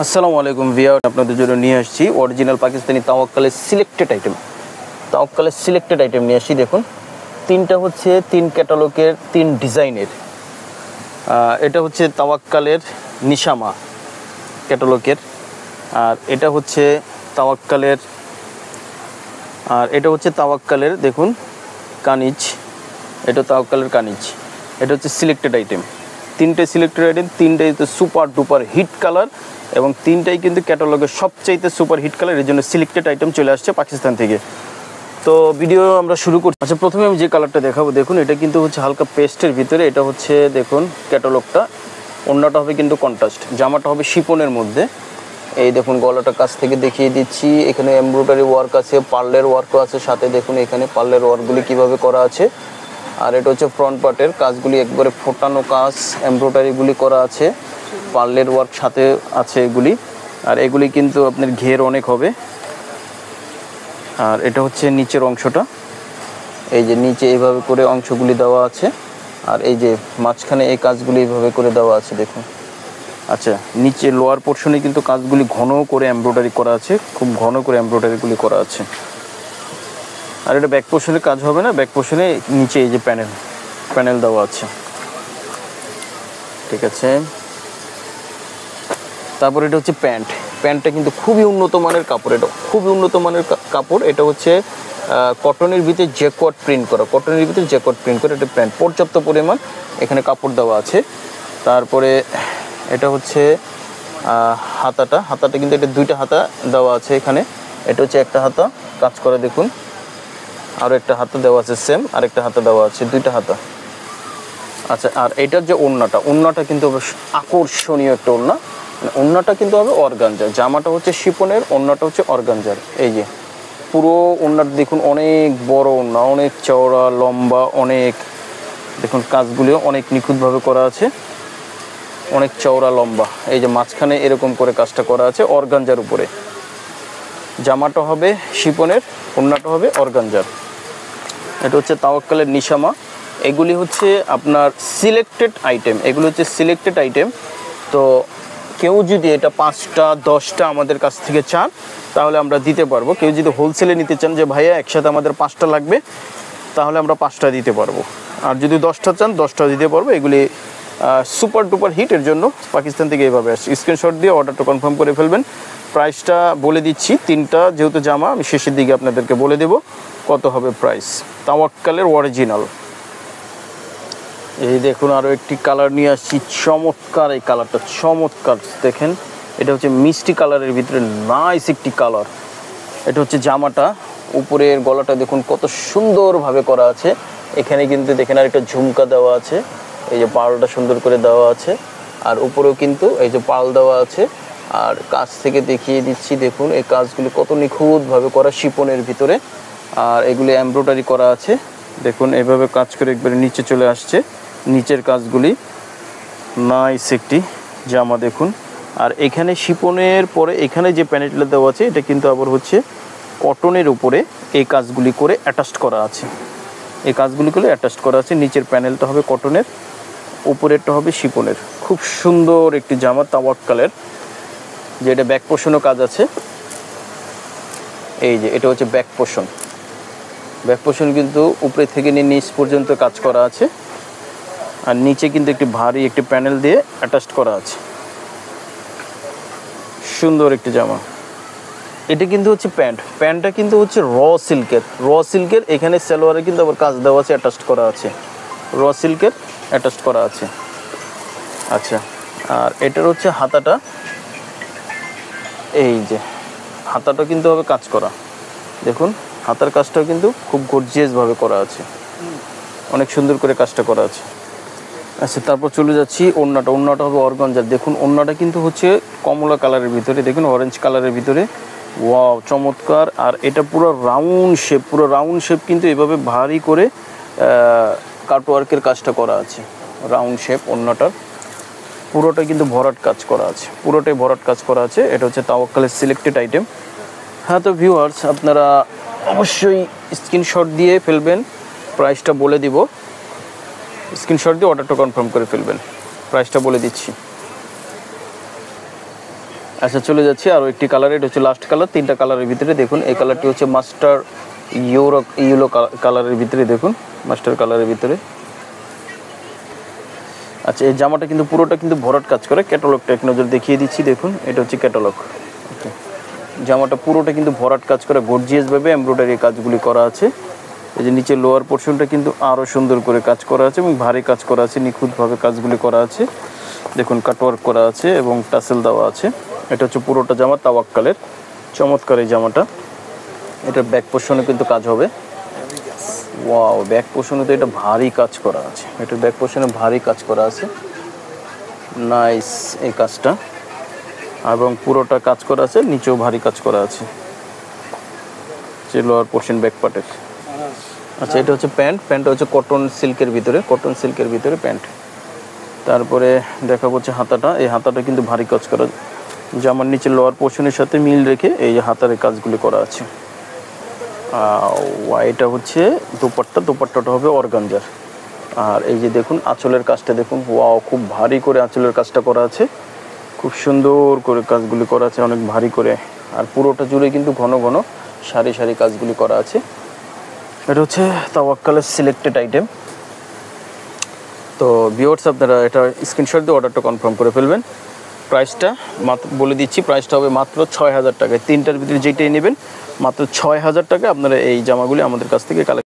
আসসালামু আলাইকুম ভিউয়ার, আপনাদের জন্য নিয়ে আসছি অরিজিনাল পাকিস্তানি তাওয়াক্কালের সিলেক্টেড আইটেম নিয়ে আসছি। দেখুন, তিনটা হচ্ছে তিন ক্যাটালগের তিন ডিজাইনের। এটা হচ্ছে তাওয়াক্কালের নিশামা ক্যাটালগের, আর এটা হচ্ছে তাওয়াক্কালের দেখুন কানিজ, এটা তাওয়াক্কালের কানিজ। এটা হচ্ছে সিলেক্টেড আইটেম, তিনটে সিলেক্টেড আইটেম, তিনটাই তো সুপার ডুপার হিট কালার এবং তিনটাই কিন্তু ক্যাটালগের সবচাইতে সুপার হিট কালার। এর জন্য সিলেক্টেড আইটেম চলে আসছে পাকিস্তান থেকে। তো ভিডিও আমরা শুরু করছি। আচ্ছা, প্রথমে আমি যে কালারটা দেখাবো, দেখুন এটা কিন্তু হচ্ছে হালকা পেস্টের ভিতরে। এটা হচ্ছে দেখুন ক্যাটালগটা, ওড়নাটা হবে কিন্তু কন্ট্রাস্ট, জামাটা হবে শিপনের মধ্যে। এই দেখুন গলাটা কাছ থেকে দেখিয়ে দিচ্ছি, এখানে এমব্রয়ডারি ওয়ার্ক আছে, পার্লের ওয়ার্কও আছে সাথে। দেখুন এখানে পার্লের ওয়ার্কগুলি কিভাবে করা আছে। আর এটা হচ্ছে ফ্রন্ট পার্টের কাজগুলি, একবারে ফোটানো কাজ, এমব্রয়ডারিগুলি করা আছে, পার্লের ওয়ার্ক সাথে আছে এগুলি। আর এগুলি কিন্তু আপনার ঘের অনেক হবে। আর এটা হচ্ছে নিচের অংশটা, এই যে নিচে এইভাবে করে অংশগুলি দেওয়া আছে, আর এই যে মাঝখানে এই কাজগুলি এইভাবে করে দেওয়া আছে দেখুন। আচ্ছা, নিচে লোয়ার পোর্শনে কিন্তু কাজগুলি ঘন করে এমব্রয়ডারি করা আছে, খুব ঘন করে এমব্রয়ডারিগুলি করা আছে। আর এটা ব্যাক পোর্শনে কাজ হবে না, ব্যাক পোর্শনে নিচে এই যে প্যানেল দেওয়া আছে, ঠিক আছে। তারপর এটা হচ্ছে প্যান্টটা কিন্তু খুবই উন্নত মানের কাপড়, এটা খুবই উন্নত মানের কাপড়। এটা হচ্ছে কটনের ভিতরে জ্যাকওয়ার্ড প্রিন্ট করা, এটা প্যান্ট পর্যাপ্ত পরিমাণ এখানে কাপড় দেওয়া আছে। তারপরে এটা হচ্ছে হাতাটা কিন্তু এটা দুইটা হাতা দেওয়া আছে এখানে। এটা হচ্ছে একটা হাতা কাজ করা দেখুন, আরও একটা হাতা দেওয়া আছে সেম, আর একটা হাতা দেওয়া আছে, দুইটা হাতা। আচ্ছা, আর এটার যে ওড়নাটা কিন্তু আকর্ষণীয় একটা ওড়না, মানে ওড়নাটা কিন্তু হবে অর্গানজার। জামাটা হচ্ছে শিপনের, ওড়নাটা হচ্ছে অর্গানজার। এই যে পুরো ওড়নাটা দেখুন, অনেক বড় ওড়না, অনেক চওড়া লম্বা, অনেক দেখুন কাজগুলিও অনেক নিখুঁতভাবে করা আছে, অনেক চওড়া লম্বা। এই যে মাঝখানে এরকম করে কাজটা করা আছে অর্গানজার উপরে। জামাটা হবে শিপনের, ওড়নাটা হবে অর্গানজার। এটা হচ্ছে তাওয়াক্কালের নিশামা। এগুলি হচ্ছে আপনার সিলেক্টেড আইটেম। তো কেউ যদি এটা 5টা 10টা আমাদের কাছ থেকে চান তাহলে আমরা দিতে পারবো। কেউ যদি হোলসেলে নিতে চান যে ভাইয়া একসাথে আমাদের 5টা লাগবে, তাহলে আমরা 5টা দিতে পারবো। আর যদি 10টা চান 10টা দিতে পারবো। এগুলি সুপার ডুপার হিট, এর জন্য পাকিস্তান থেকে এইভাবে আসছে। স্ক্রিনশট দিয়ে অর্ডারটা কনফার্ম করে ফেলবেন। প্রাইসটা বলে দিচ্ছি, তিনটা যেহেতু জামা আমি শেষের দিকে আপনাদেরকে বলে দেব কত হবে প্রাইস। তাওয়াক্কালের অরিজিনাল। এই দেখুন আরও একটি কালার নিয়ে আসছি, চমৎকার এই কালারটা, চমৎকার দেখেন। এটা হচ্ছে মিষ্টি কালারের ভিতরে নাইস একটি কালার। এটা হচ্ছে জামাটা, উপরের গলাটা দেখুন কত সুন্দরভাবে করা আছে। এখানে কিন্তু দেখেন আর একটা ঝুমকা দেওয়া আছে, এই যে পার্লটা সুন্দর করে দেওয়া আছে, আর উপরেও কিন্তু এই যে পার্ল দেওয়া আছে। আর কাছ থেকে দেখিয়ে দিচ্ছি, দেখুন এই কাজগুলি কত নিখুঁতভাবে করা শিপনের ভিতরে, আর এগুলি এমব্রয়ডারি করা আছে। দেখুন এভাবে কাজ করে একবারে নিচে চলে আসছে, নিচের কাজগুলি নাইস একটি জামা দেখুন। আর এখানে শিপনের পরে এখানে যে প্যানেলটা দেওয়া আছে, এটা কিন্তু আবার হচ্ছে কটনের উপরে এই কাজগুলি করে অ্যাটাচড করা আছে। নিচের প্যানেলটা হবে কটনের, উপরেরটা হবে শিপনের। খুব সুন্দর একটি জামা তাওয়াক্কালের, যেটা ব্যাক পোর্শনও কাজ আছে। এই যে এটা হচ্ছে ব্যাক পোর্শন কিন্তু উপরে থেকে নিয়ে নিচ পর্যন্ত কাজ করা আছে, আর নিচে কিন্তু একটি ভারী একটি প্যানেল দিয়ে অ্যাটাচড করা আছে। সুন্দর একটি জামা। এটা কিন্তু হচ্ছে প্যান্টটা কিন্তু হচ্ছে র সিল্কের। এখানে সালোয়ারে কিন্তু আবার কাজ দেওয়া আছে, অ্যাটাচড করা আছে। আচ্ছা, আর এটার হচ্ছে হাতাটা, এই যে হাতাটা কিন্তু হবে কাজ করা। দেখুন হাতার কাজটাও কিন্তু খুব গর্জিয়াসভাবে করা আছে, অনেক সুন্দর করে কাজটা করা আছে। আচ্ছা, তারপর চলে যাচ্ছি ওড়নাটা হবে অর্গানজার। দেখুন ওড়নাটা কিন্তু হচ্ছে কমলা কালারের ভিতরে, দেখুন অরেঞ্জ কালারের ভিতরে, ওয়াও চমৎকার। আর এটা পুরো রাউন্ড শেপ কিন্তু এভাবে ভারী করে কাটওয়ার্কের কাজটা করা আছে। রাউন্ড শেপ ওড়নাটার পুরোটা কিন্তু ভরাট কাজ করা আছে। এটা হচ্ছে তাওয়াক্কালের সিলেক্টেড আইটেম। হ্যাঁ, তো ভিউয়ার্স আপনারা অবশ্যই স্ক্রিনশট দিয়ে ফেলবেন, প্রাইসটা বলে দিব। স্ক্রিনশট দিয়ে অর্ডারটা কনফার্ম করে ফেলবেন, প্রাইসটা বলে দিচ্ছি। আচ্ছা চলে যাচ্ছি আরও একটি কালার, এটা হচ্ছে লাস্ট কালার। 3টা কালারের ভিতরে দেখুন এই কালারটি হচ্ছে মাস্টার ইয়েলো কালারের ভিতরে, দেখুন মাস্টার কালারের ভিতরে। আচ্ছা এই জামাটা কিন্তু পুরোটা কিন্তু ভরাট কাজ করে। ক্যাটালগটা এক নজর দেখিয়ে দিচ্ছি, দেখুন এটা হচ্ছে ক্যাটালগ। জামাটা পুরোটা কিন্তু ভরাট কাজ করে, গর্জিয়াসভাবে এমব্রয়ডারি কাজগুলি করা আছে। এই যে নিচে লোয়ার পোর্শনটা কিন্তু আরও সুন্দর করে কাজ করা আছে এবং ভারী কাজ করা আছে, নিখুঁতভাবে কাজগুলি করা আছে। দেখুন কাটওয়ার্ক করা আছে এবং টাসেল দেওয়া আছে। এটা হচ্ছে পুরোটা জামা তাওয়াক্কালের, চমৎকার এই জামাটা। এটার ব্যাক পোর্শনে কিন্তু কাজ হবে। ওয়াও, ব্যাক পোর্শনে তো এটা ভারী কাজ করা আছে, এটার ব্যাক পোর্শনে ভারী কাজ করা আছে, নাইস এই কাজটা। এবং পুরোটা কাজ করা আছে, নিচেও ভারী কাজ করা আছে যে লোয়ার পোর্শন ব্যাক পার্টের। আচ্ছা এটা হচ্ছে প্যান্ট, প্যান্টটা হচ্ছে কটন সিল্কের ভিতরে প্যান্ট। তারপরে দেখা হচ্ছে হাতাটা, এই হাতাটা কিন্তু ভারী কাজ করা, জামার নিচে লোয়ার পোর্শনের সাথে মিল রেখে এই যে হাতার কাজগুলি করা আছে। এটা হচ্ছে দোপাট্টাটা হবে অর্গানজার। আর এই যে দেখুন আঁচলের কাজটা দেখুন, ওয়াও খুব ভারী করে আঁচলের কাজটা করা আছে, খুব সুন্দর করে কাজগুলি করা আছে, অনেক ভারী করে। আর পুরোটা জুড়ে কিন্তু ঘন ঘন সারি সারি কাজগুলি করা আছে। এটা হচ্ছে তাওয়াক্কালের সিলেক্টেড আইটেম। তো ভিউয়ার্স আপনারা এটা স্ক্রিনশট দিয়ে অর্ডারটা কনফার্ম করে ফেলবেন। প্রাইসটা মাত্র বলে দিচ্ছি, প্রাইসটা হবে মাত্র 6000 টাকায়। 3টার ভিতরে যেটাই নেবেন মাত্র 6000 টাকা আপনারা এই জামাগুলি আমাদের কাছ থেকে কালেক্ট